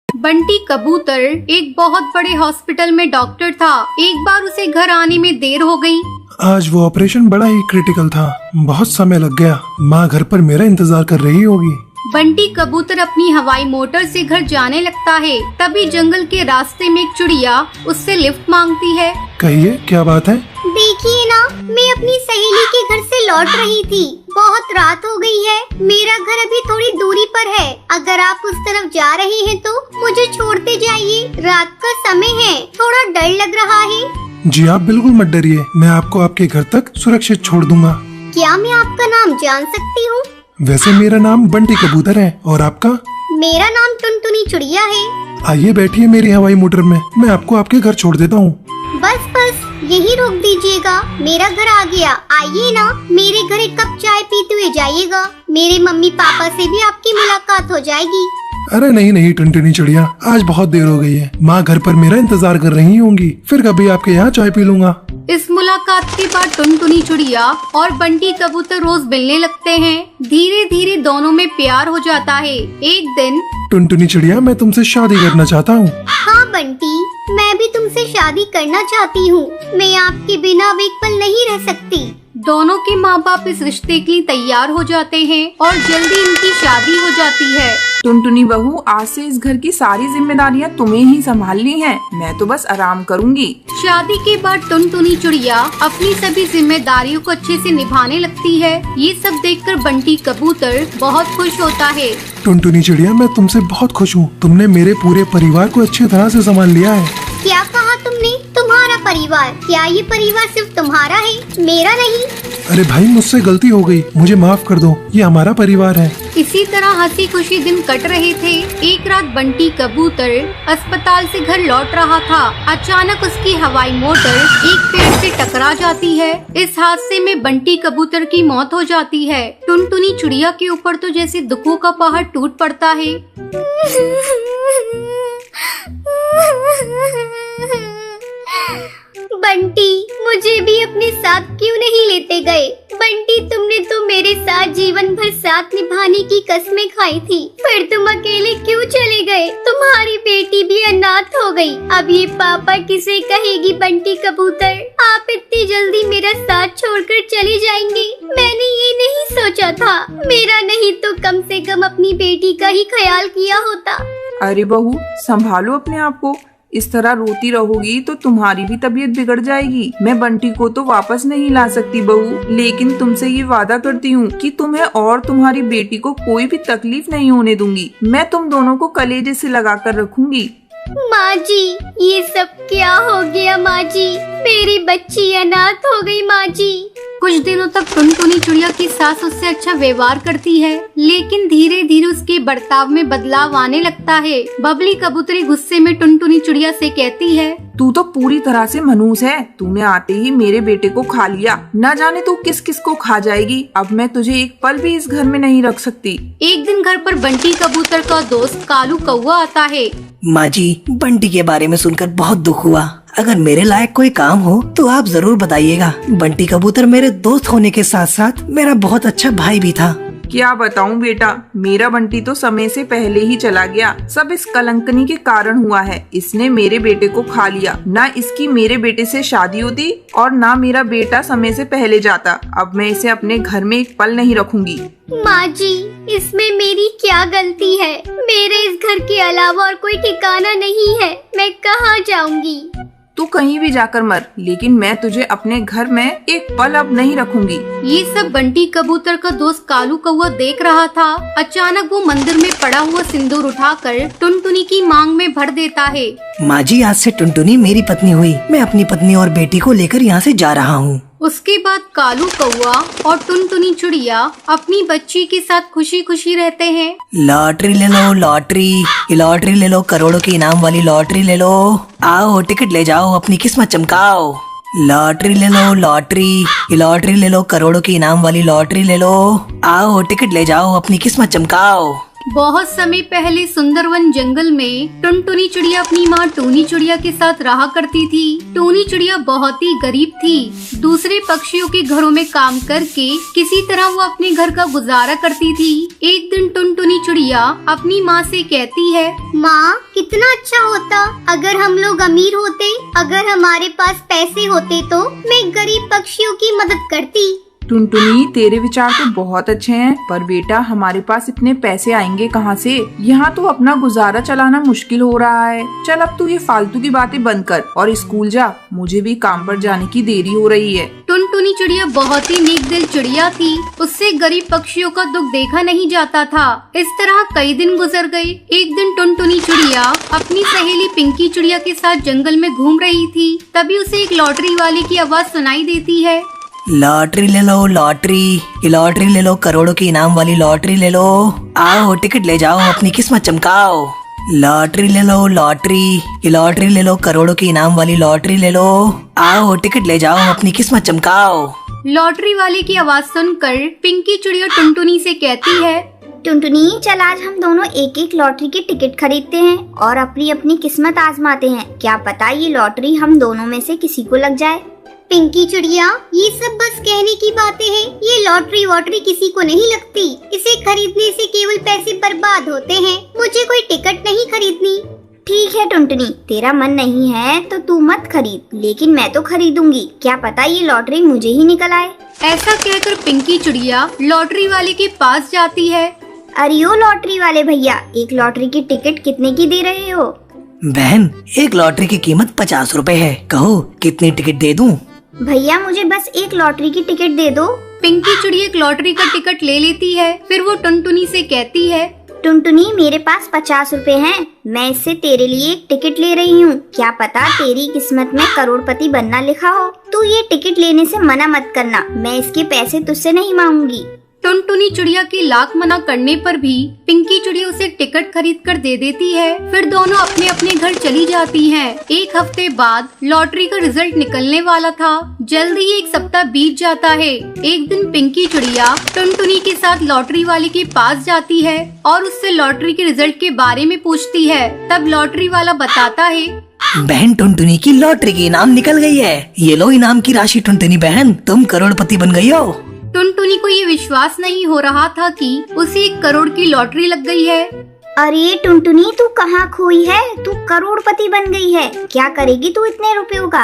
बंटी कबूतर एक बहुत बड़े हॉस्पिटल में डॉक्टर था। एक बार उसे घर आने में देर हो गई। आज वो ऑपरेशन बड़ा ही क्रिटिकल था, बहुत समय लग गया। माँ घर पर मेरा इंतजार कर रही होगी। बंटी कबूतर अपनी हवाई मोटर से घर जाने लगता है। तभी जंगल के रास्ते में एक चिड़िया उससे लिफ्ट मांगती है। कहिए, क्या बात है? देखिए ना, मैं अपनी सहेली के घर से लौट रही थी। बहुत रात हो गई है। मेरा घर अभी थोड़ी दूरी पर है। अगर आप उस तरफ जा रहे हैं तो मुझे छोड़ते जाइए। रात का समय है, थोड़ा डर लग रहा है। जी आप बिल्कुल मत डरिए, मैं आपको आपके घर तक सुरक्षित छोड़ दूंगा। क्या मैं आपका नाम जान सकती हूँ? वैसे मेरा नाम बंटी कबूतर है, और आपका? मेरा नाम टुनटुनी चिड़िया है। आइए बैठिए मेरी हवाई मोटर में, मैं आपको आपके घर छोड़ देता हूँ। बस यही रोक दीजिएगा, मेरा घर आ गया। आइए ना, मेरे घर एक कप चाय पीते हुए जाइएगा। मेरे मम्मी पापा से भी आपकी मुलाकात हो जाएगी। अरे नहीं नहीं टुनटुनी चिड़िया, आज बहुत देर हो गई है। माँ घर पर मेरा इंतजार कर रही होंगी, फिर कभी आपके यहाँ चाय पी लूंगा। इस मुलाकात के बाद टुनटुनी चिड़िया और बंटी कबूतर रोज मिलने लगते हैं। धीरे धीरे दोनों में प्यार हो जाता है। एक दिन टुनटुनी चिड़िया, मैं तुमसे शादी करना चाहता हूँ। हाँ बंटी, मैं भी तुमसे शादी करना चाहती हूँ। मैं आपके बिना अब एक पल नहीं रह सकती। दोनों के माँ बाप इस रिश्ते के लिए तैयार हो जाते हैं और जल्दी इनकी शादी हो जाती है। टुनटुनी बहू, आज से इस घर की सारी जिम्मेदारियाँ तुम्हें ही संभालनी है। मैं तो बस आराम करूँगी। शादी के बाद टुनटुनी चिड़िया अपनी सभी जिम्मेदारियों को अच्छे से निभाने लगती है। ये सब देखकर बंटी कबूतर बहुत खुश होता है। टुनटुनी चिड़िया, मैं तुमसे बहुत खुश हूँ। तुमने मेरे पूरे परिवार को अच्छी तरह से संभाल लिया है। क्या कहा तुमने? तुम्हारा परिवार? क्या ये परिवार सिर्फ तुम्हारा है, मेरा नहीं? अरे भाई, मुझसे गलती हो गई, मुझे माफ कर दो। ये हमारा परिवार है। इसी तरह हंसी खुशी दिन कट रहे थे। एक रात बंटी कबूतर अस्पताल से घर लौट रहा था। अचानक उसकी हवाई मोटर एक पेड़ से टकरा जाती है। इस हादसे में बंटी कबूतर की मौत हो जाती है। टुनटुनी चिड़िया के ऊपर तो जैसे दुखों का पहाड़ टूट पड़ता है। बंटी, मुझे भी अपने साथ क्यों नहीं लेते गए? बंटी, तुमने तो मेरे साथ जीवन भर साथ निभाने की कसमें खाई थी, फिर तुम अकेले क्यों चले गए? तुम्हारी बेटी भी अनाथ हो गई। अब ये पापा किसे कहेगी? बंटी कबूतर, आप इतनी जल्दी मेरा साथ छोड़कर चले जाएंगे? मैंने ये नहीं सोचा था। मेरा नहीं तो कम से कम अपनी बेटी का ही ख्याल किया होता। अरे बहू, संभालो अपने आप को। इस तरह रोती रहोगी तो तुम्हारी भी तबीयत बिगड़ जाएगी। मैं बंटी को तो वापस नहीं ला सकती बहू, लेकिन तुमसे ये वादा करती हूँ कि तुम्हें और तुम्हारी बेटी को कोई भी तकलीफ नहीं होने दूंगी। मैं तुम दोनों को कलेजे से लगा कर रखूंगी। माँ जी, ये सब क्या हो गया? माँ जी, मेरी बच्ची अनाथ हो गई। माँ जी। कुछ दिनों तक टुनटुनी चिड़िया की सास उससे अच्छा व्यवहार करती है, लेकिन धीरे धीरे उसके बर्ताव में बदलाव आने लगता है। बबली कबूतरी गुस्से में टुनटुनी चिड़िया से कहती है, तू तो पूरी तरह से मनहूस है। तूने आते ही मेरे बेटे को खा लिया। न जाने तू किस किस को खा जाएगी। अब मैं तुझे एक पल भी इस घर में नहीं रख सकती। एक दिन घर पर बंटी कबूतर का दोस्त कालू कौवा आता है। माँ जी, बंटी के बारे में सुनकर बहुत दुख हुआ। अगर मेरे लायक कोई काम हो तो आप जरूर बताइएगा। बंटी कबूतर मेरे दोस्त होने के साथ साथ मेरा बहुत अच्छा भाई भी था। क्या बताऊं बेटा, मेरा बंटी तो समय से पहले ही चला गया। सब इस कलंकनी के कारण हुआ है। इसने मेरे बेटे को खा लिया। ना इसकी मेरे बेटे से शादी होती और ना मेरा बेटा समय से पहले जाता। अब मैं इसे अपने घर में एक पल नहीं रखूंगी। माँ जी, इसमें मेरी क्या गलती है? मेरे इस घर के अलावा और कोई ठिकाना नहीं है। मैं कहाँ जाऊँगी? तू कहीं भी जाकर मर, लेकिन मैं तुझे अपने घर में एक पल अब नहीं रखूंगी। ये सब बंटी कबूतर का दोस्त कालू कौवा देख रहा था। अचानक वो मंदिर में पड़ा हुआ सिंदूर उठाकर टुनटुनी की मांग में भर देता है। माँ जी, आज से टुनटुनी मेरी पत्नी हुई। मैं अपनी पत्नी और बेटी को लेकर यहाँ से जा रहा हूँ। उसके बाद कालू कौवा और टुनटुनी चिड़िया अपनी बच्ची के साथ खुशी खुशी रहते हैं। लॉटरी ले लो, लॉटरी, ये लॉटरी ले लो, करोड़ों के इनाम वाली लॉटरी ले लो। आओ टिकट ले जाओ, अपनी किस्मत चमकाओ। लॉटरी ले लो, लॉटरी, ये लॉटरी ले लो, करोड़ों के इनाम वाली लॉटरी ले लो। आओ टिकट ले जाओ, अपनी किस्मत चमकाओ। बहुत समय पहले सुंदरवन जंगल में टुनटुनी चिड़िया अपनी माँ टूनी चिड़िया के साथ रहा करती थी। टूनी चिड़िया बहुत ही गरीब थी। दूसरे पक्षियों के घरों में काम करके किसी तरह वो अपने घर का गुजारा करती थी। एक दिन टुनटुनी चिड़िया अपनी माँ से कहती है, माँ कितना अच्छा होता अगर हम लोग अमीर होते, अगर हमारे पास पैसे होते तो मैं गरीब पक्षियों की मदद करती। टुनटुनी, तेरे विचार तो बहुत अच्छे हैं, पर बेटा हमारे पास इतने पैसे आएंगे कहाँ से? यहाँ तो अपना गुजारा चलाना मुश्किल हो रहा है। चल अब तू ये फालतू की बातें बंद कर और स्कूल जा, मुझे भी काम पर जाने की देरी हो रही है। टुनटुनी चिड़िया बहुत ही नेक दिल चिड़िया थी। उससे गरीब पक्षियों का दुख देखा नहीं जाता था। इस तरह कई दिन गुजर गए। एक दिन टुनटुनी चिड़िया अपनी सहेली पिंकी चिड़िया के साथ जंगल में घूम रही थी। तभी उसे एक लॉटरी वाले की आवाज सुनाई देती है। लॉटरी ले लो लॉटरी, ये लॉटरी ले लो, करोड़ों की इनाम वाली लॉटरी ले लो। आओ टिकट ले जाओ, अपनी किस्मत चमकाओ। लॉटरी ले लो लॉटरी, ये लॉटरी ले लो, करोड़ों की इनाम वाली लॉटरी ले लो। आओ टिकट ले जाओ, अपनी किस्मत चमकाओ। लॉटरी वाले की आवाज सुनकर पिंकी चिड़िया टुनटुनी से कहती है, टुनटुनी चल आज हम दोनों एक एक लॉटरी की टिकट खरीदते हैं और अपनी अपनी किस्मत आजमाते हैं। क्या पता ये लॉटरी हम दोनों में से किसी को लग जाए। पिंकी चिड़िया, ये सब बस कहने की बातें हैं। ये लॉटरी वॉटरी किसी को नहीं लगती। इसे खरीदने से केवल पैसे बर्बाद होते हैं। मुझे कोई टिकट नहीं खरीदनी। ठीक है टुनटुनी, तेरा मन नहीं है तो तू मत खरीद, लेकिन मैं तो खरीदूंगी। क्या पता ये लॉटरी मुझे ही निकल आए। ऐसा कहकर पिंकी चिड़िया लॉटरी वाले के पास जाती है। अरे ओ लॉटरी वाले भैया, एक लॉटरी की टिकट कितने की दे रहे हो? बहन, एक लॉटरी की कीमत 50 रुपए है। कहो कितनी टिकट दे दूं? भैया मुझे बस एक लॉटरी की टिकट दे दो। पिंकी चिड़िया एक लॉटरी का टिकट ले लेती है। फिर वो टुनटुनी से कहती है, टुनटुनी मेरे पास 50 रुपए हैं। मैं इससे तेरे लिए एक टिकट ले रही हूँ। क्या पता तेरी किस्मत में करोड़पति बनना लिखा हो। तू ये टिकट लेने से मना मत करना। मैं इसके पैसे तुझसे नहीं मांगूंगी। टुनटुनी चिड़िया की लाख मना करने पर भी पिंकी चिड़िया उसे टिकट खरीद कर दे देती है। फिर दोनों अपने अपने घर चली जाती हैं। एक हफ्ते बाद लॉटरी का रिजल्ट निकलने वाला था। जल्दी ही एक सप्ताह बीत जाता है। एक दिन पिंकी चिड़िया टुनटुनी के साथ लॉटरी वाले के पास जाती है और उससे लॉटरी के रिजल्ट के बारे में पूछती है। तब लॉटरी वाला बताता है, बहन टुनटुनी की लॉटरी की इनाम निकल गई है। ये लो इनाम की राशि टुनटुनी बहन, तुम करोड़पति बन गई हो। टुनटुनी को ये विश्वास नहीं हो रहा था कि उसे 1 करोड़ की लॉटरी लग गई है। अरे टुनटुनी तू कहाँ खोई है? तू करोड़पति बन गई है। क्या करेगी तू इतने रुपयों का?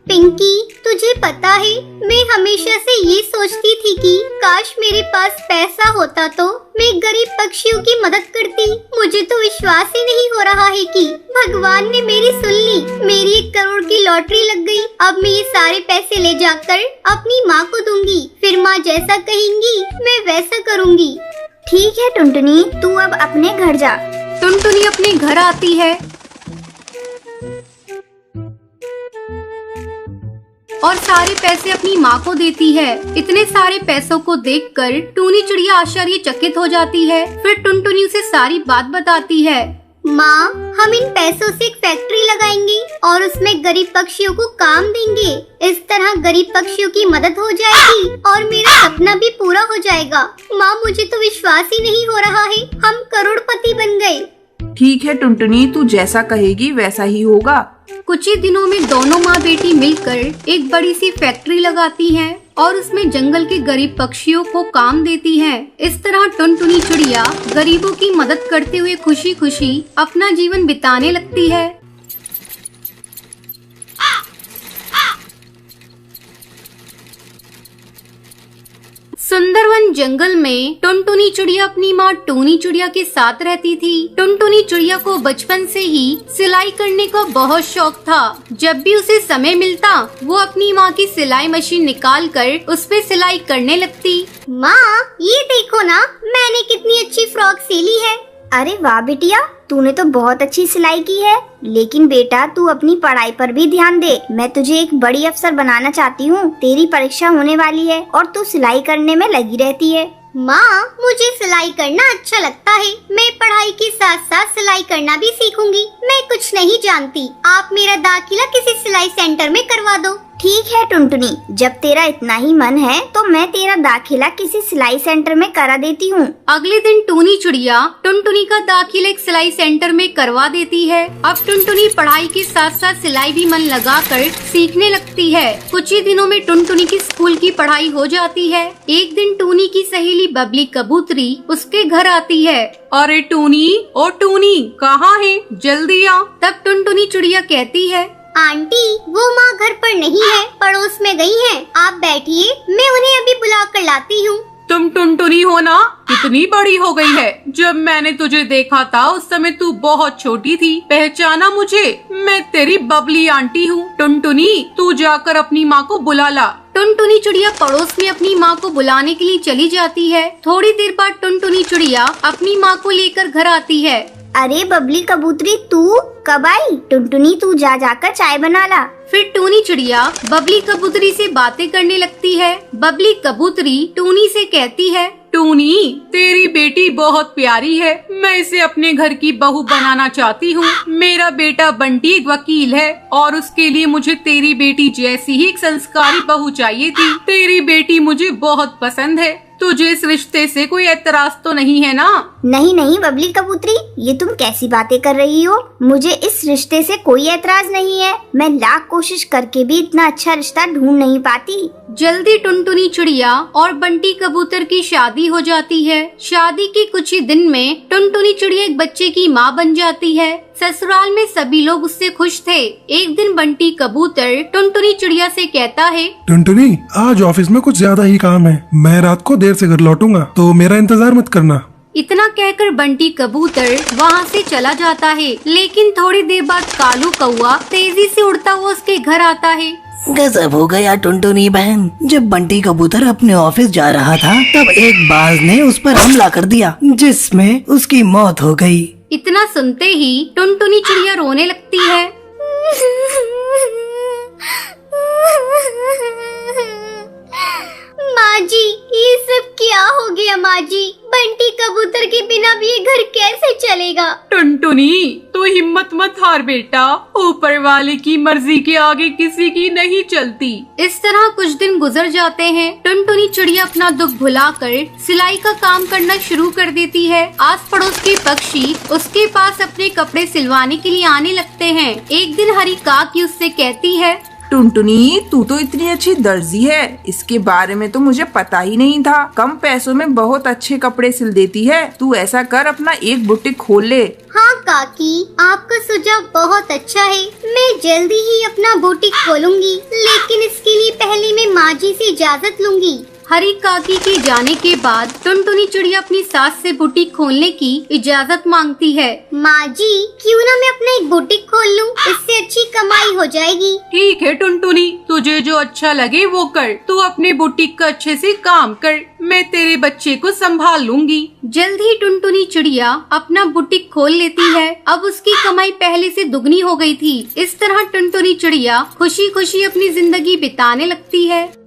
पिंकी तुझे पता है मैं हमेशा से ये सोचती थी कि काश मेरे पास पैसा होता तो मैं गरीब पक्षियों की मदद करती। मुझे तो विश्वास ही नहीं हो रहा है कि भगवान ने मेरी सुन ली। मेरी 1 करोड़ की लॉटरी लग गई। अब मैं ये सारे पैसे ले जाकर अपनी माँ को दूंगी। फिर माँ जैसा कहेंगी मैं वैसा करूँगी। ठीक है टुनटुनी, तू अब अपने घर जा। टुनटुनी अपने घर आती है और सारे पैसे अपनी माँ को देती है। इतने सारे पैसों को देखकर टूनी चिड़िया आश्चर्यचकित हो जाती है। फिर टुनटुनी उसे सारी बात बताती है। माँ, हम इन पैसों से एक फैक्ट्री लगाएंगे और उसमें गरीब पक्षियों को काम देंगे। इस तरह गरीब पक्षियों की मदद हो जाएगी और मेरा सपना भी पूरा हो जाएगा। माँ, मुझे तो विश्वास ही नहीं हो रहा है, हम करोड़पति बन गए। ठीक है टुनटुनी, तू जैसा कहेगी वैसा ही होगा। कुछ ही दिनों में दोनों माँ बेटी मिलकर एक बड़ी सी फैक्ट्री लगाती हैं और उसमें जंगल के गरीब पक्षियों को काम देती हैं। इस तरह टुनटुनी चिड़िया गरीबों की मदद करते हुए खुशी खुशी अपना जीवन बिताने लगती है। सुंदरवन जंगल में टुनटुनी चिड़िया अपनी माँ टूनी चिड़िया के साथ रहती थी। टुनटुनी चिड़िया को बचपन से ही सिलाई करने का बहुत शौक था। जब भी उसे समय मिलता वो अपनी माँ की सिलाई मशीन निकाल कर उस पे सिलाई करने लगती। माँ, ये देखो ना, मैंने कितनी अच्छी फ्रॉक सिली है। अरे वाह बिटिया, तूने तो बहुत अच्छी सिलाई की है। लेकिन बेटा तू अपनी पढ़ाई पर भी ध्यान दे। मैं तुझे एक बड़ी अफसर बनाना चाहती हूँ। तेरी परीक्षा होने वाली है और तू सिलाई करने में लगी रहती है। माँ, मुझे सिलाई करना अच्छा लगता है। मैं पढ़ाई के साथ साथ सिलाई करना भी सीखूंगी। मैं कुछ नहीं जानती। आप मेरा दाखिला किसी सिलाई सेंटर में करवा दो। ठीक है टुनटुनी, जब तेरा इतना ही मन है तो मैं तेरा दाखिला किसी सिलाई सेंटर में करा देती हूँ। अगले दिन टूनी चिड़िया टुनटुनी का दाखिला एक सिलाई सेंटर में करवा देती है। अब टुनटुनी पढ़ाई के साथ साथ सिलाई भी मन लगाकर सीखने लगती है। कुछ ही दिनों में टुनटुनी की स्कूल की पढ़ाई हो जाती है। एक दिन टूनी की सहेली बबली कबूतरी उसके घर आती है। अरे टूनी, ओ टूनी, कहाँ है? जल्दी आ। तब टुनटुनी चिड़िया कहती है, आंटी, वो माँ घर पर नहीं है, पड़ोस में गई हैं। आप बैठिए, मैं उन्हें अभी बुला कर लाती हूँ। तुम टुनटुनी हो ना? कितनी बड़ी हो गई है। जब मैंने तुझे देखा था उस समय तू बहुत छोटी थी। पहचाना मुझे? मैं तेरी बबली आंटी हूँ। टुनटुनी, तू जाकर अपनी माँ को बुला ला। टुनटुनी चिड़िया पड़ोस में अपनी माँ को बुलाने के लिए चली जाती है। थोड़ी देर बाद टुनटुनी चिड़िया अपनी माँ को लेकर घर आती है। अरे बबली कबूतरी, तू कब आई? टुनटुनी, तू जाकर चाय बना ला। फिर टूनी चिड़िया बबली कबूतरी से बातें करने लगती है। बबली कबूतरी टूनी से कहती है, टूनी, तेरी बेटी बहुत प्यारी है। मैं इसे अपने घर की बहू बनाना चाहती हूँ। मेरा बेटा बंटी एक वकील है और उसके लिए मुझे तेरी बेटी जैसी ही एक संस्कारी बहू चाहिए थी। तेरी बेटी मुझे बहुत पसंद है। तुझे इस रिश्ते से कोई एतराज तो नहीं है ना? नहीं नहीं बबली कबूतरी, ये तुम कैसी बातें कर रही हो? मुझे इस रिश्ते से कोई एतराज नहीं है। मैं लाख कोशिश करके भी इतना अच्छा रिश्ता ढूंढ नहीं पाती। जल्दी टुनटुनी चिड़िया और बंटी कबूतर की शादी हो जाती है। शादी के कुछ ही दिन में टुनटुनी चिड़िया एक बच्चे की माँ बन जाती है। ससुराल में सभी लोग उससे खुश थे। एक दिन बंटी कबूतर टुनटुनी चिड़िया से कहता है, टुनटुनी, आज ऑफिस में कुछ ज्यादा ही काम है। मैं रात को देर से घर लौटूंगा, तो मेरा इंतजार मत करना। इतना कहकर बंटी कबूतर वहाँ से चला जाता है। लेकिन थोड़ी देर बाद कालू कौआ तेजी से उड़ता हुआ उसके घर आता है। गजब हो गया टुनटुनी बहन। जब बंटी कबूतर अपने ऑफिस जा रहा था तब एक बाज ने उस पर हमला कर दिया, जिसमें उसकी मौत हो गई। इतना सुनते ही टुनटुनी चिड़िया रोने लगती है। माँ जी, ये सब क्या हो गया? माँ जी, बंटी कबूतर के बिना भी ये घर कैसे चलेगा? टुनटुनी, तू हिम्मत मत हार बेटा। ऊपर वाले की मर्जी के आगे किसी की नहीं चलती। इस तरह कुछ दिन गुजर जाते हैं। टुनटुनी चिड़िया अपना दुख भुलाकर सिलाई का काम करना शुरू कर देती है। आस पड़ोस के पक्षी उसके पास अपने कपड़े सिलवाने के लिए आने लगते हैं। एक दिन हरी काकी उससे कहती है, टुनटुनी, तू तो इतनी अच्छी दर्जी है, इसके बारे में तो मुझे पता ही नहीं था। कम पैसों में बहुत अच्छे कपड़े सिल देती है। तू ऐसा कर, अपना एक बुटीक खोल ले। हाँ काकी, आपका सुझाव बहुत अच्छा है। मैं जल्दी ही अपना बुटीक खोलूंगी, लेकिन इसके लिए पहले मैं माँ जी से इजाजत लूंगी। हरी काकी के जाने के बाद टुनटुनी चिड़िया अपनी सास से बुटीक खोलने की इजाजत मांगती है। माँ जी, क्यों ना मैं अपना एक बुटीक खोल लूं? इससे अच्छी कमाई हो जाएगी। ठीक है टुनटुनी, तुझे जो अच्छा लगे वो कर। तू अपने बुटीक का अच्छे से काम कर, मैं तेरे बच्चे को संभाल लूंगी। जल्द ही टुनटुनी चिड़िया अपना बुटीक खोल लेती है। अब उसकी कमाई पहले से दुगनी हो गई थी। इस तरह टुनटुनी चिड़िया खुशी खुशी अपनी जिंदगी बिताने लगती है।